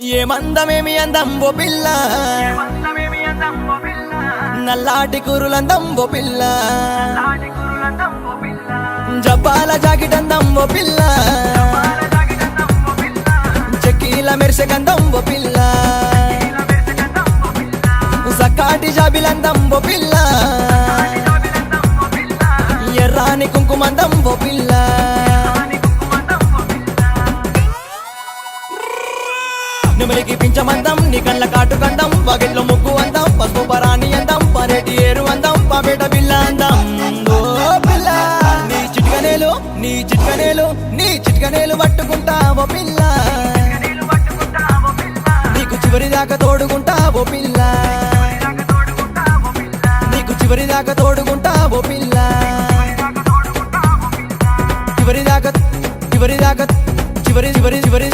ఏమందమేమి అందం ఓ పిల్ల, నల్లాటి కూరులందం ఓ పిల్ల, జబ్బాల జాకెట్ అందం ఓ పిల్ల, చెక్కీల మెరిసె గంధం ఓ పిల్ల, సక్కాటి జాబిలందం ఓ పిల్ల, ఎర్రాని కుంకుమందం ఓ పిల్ల. నెమలికి పించమందం నీ కళ్ళ కాటు గంధం, పగిట్లో ముగ్గు అందం, పసుపు పరాణి అందం, పరేటి ఏరు అందం, పాపేట బిల్ల అందం. ఓ పిల్ల నీ చిట్కనేలు నీ చిట్కనేలు నీ చిట్కనేలు పట్టుకుంటావో పిల్ల, నీకు చివరి దాకా తోడుకుంటావో పిల్ల, నీకు చివరి దాకా తోడుకుంటావో పిల్ల, చివరి దాకా చివరి దాకా చివరి చివరి చివరి